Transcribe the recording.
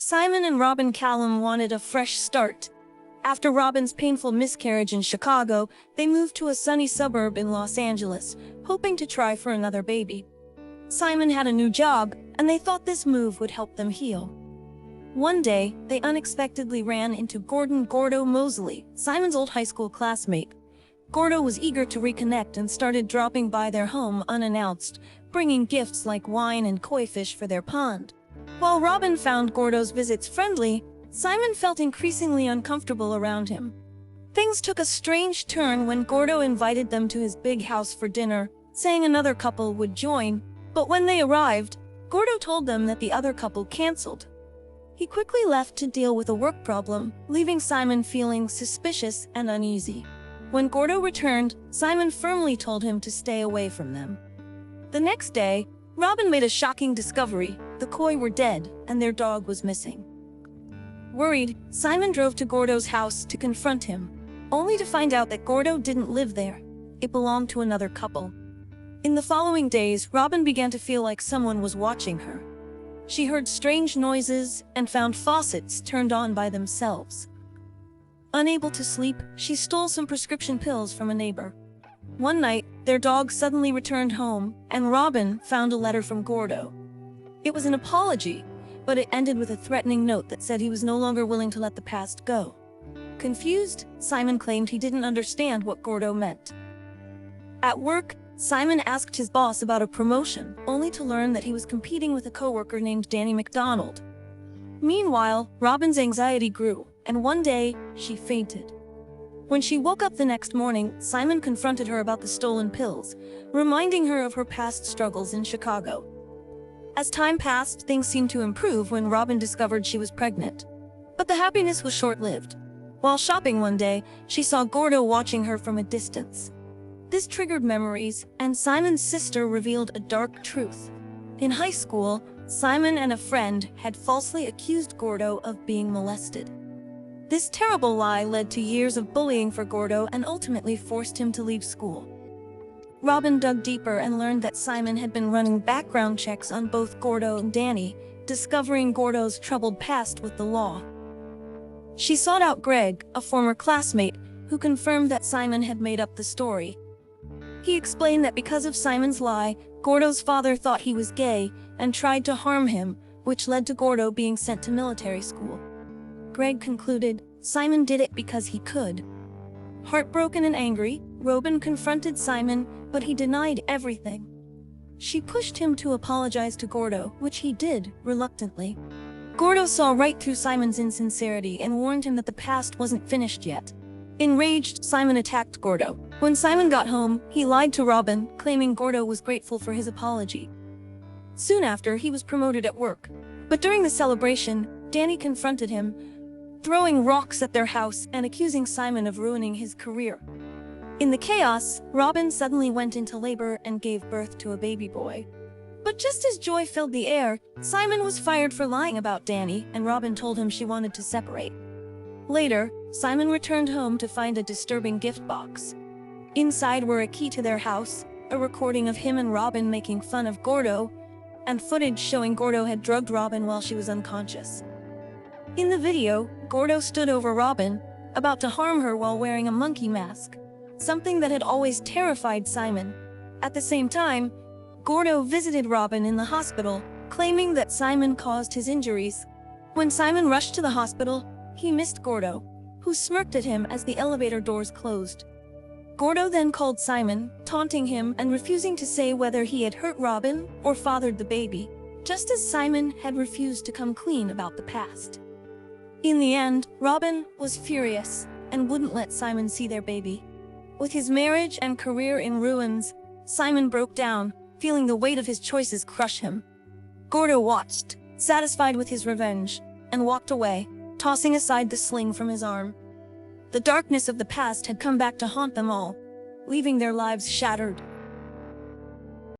Simon and Robin Callum wanted a fresh start. After Robin's painful miscarriage in Chicago, they moved to a sunny suburb in Los Angeles, hoping to try for another baby. Simon had a new job, and they thought this move would help them heal. One day, they unexpectedly ran into Gordon "Gordo" Mosley, Simon's old high school classmate. Gordo was eager to reconnect and started dropping by their home unannounced, bringing gifts like wine and koi fish for their pond. While Robin found Gordo's visits friendly, Simon felt increasingly uncomfortable around him. Things took a strange turn when Gordo invited them to his big house for dinner, saying another couple would join, but when they arrived, Gordo told them that the other couple canceled. He quickly left to deal with a work problem, leaving Simon feeling suspicious and uneasy. When Gordo returned, Simon firmly told him to stay away from them. The next day, Robin made a shocking discovery: the koi were dead, and their dog was missing. Worried, Simon drove to Gordo's house to confront him, only to find out that Gordo didn't live there. It belonged to another couple. In the following days, Robin began to feel like someone was watching her. She heard strange noises and found faucets turned on by themselves. Unable to sleep, she stole some prescription pills from a neighbor. One night, their dog suddenly returned home, and Robin found a letter from Gordo. It was an apology, but it ended with a threatening note that said he was no longer willing to let the past go. Confused, Simon claimed he didn't understand what Gordo meant. At work, Simon asked his boss about a promotion, only to learn that he was competing with a coworker named Danny McDonald. Meanwhile, Robin's anxiety grew, and one day, she fainted. When she woke up the next morning, Simon confronted her about the stolen pills, reminding her of her past struggles in Chicago. As time passed, things seemed to improve when Robin discovered she was pregnant. But the happiness was short-lived. While shopping one day, she saw Gordo watching her from a distance. This triggered memories, and Simon's sister revealed a dark truth. In high school, Simon and a friend had falsely accused Gordo of being molested. This terrible lie led to years of bullying for Gordo and ultimately forced him to leave school. Robin dug deeper and learned that Simon had been running background checks on both Gordo and Danny, discovering Gordo's troubled past with the law. She sought out Greg, a former classmate, who confirmed that Simon had made up the story. He explained that because of Simon's lie, Gordo's father thought he was gay and tried to harm him, which led to Gordo being sent to military school. Greg concluded Simon did it because he could. Heartbroken and angry, Robin confronted Simon, but he denied everything. She pushed him to apologize to Gordo, which he did, reluctantly. Gordo saw right through Simon's insincerity and warned him that the past wasn't finished yet. Enraged, Simon attacked Gordo. When Simon got home, he lied to Robin, claiming Gordo was grateful for his apology. Soon after, he was promoted at work. But during the celebration, Danny confronted him, throwing rocks at their house and accusing Simon of ruining his career. In the chaos, Robin suddenly went into labor and gave birth to a baby boy. But just as joy filled the air, Simon was fired for lying about Danny, and Robin told him she wanted to separate. Later, Simon returned home to find a disturbing gift box. Inside were a key to their house, a recording of him and Robin making fun of Gordo, and footage showing Gordo had drugged Robin while she was unconscious. In the video, Gordo stood over Robin, about to harm her while wearing a monkey mask, something that had always terrified Simon. At the same time, Gordo visited Robin in the hospital, claiming that Simon caused his injuries. When Simon rushed to the hospital, he missed Gordo, who smirked at him as the elevator doors closed. Gordo then called Simon, taunting him and refusing to say whether he had hurt Robin or fathered the baby, just as Simon had refused to come clean about the past. In the end, Robin was furious and wouldn't let Simon see their baby. With his marriage and career in ruins, Simon broke down, feeling the weight of his choices crush him. Gordo watched, satisfied with his revenge, and walked away, tossing aside the sling from his arm. The darkness of the past had come back to haunt them all, leaving their lives shattered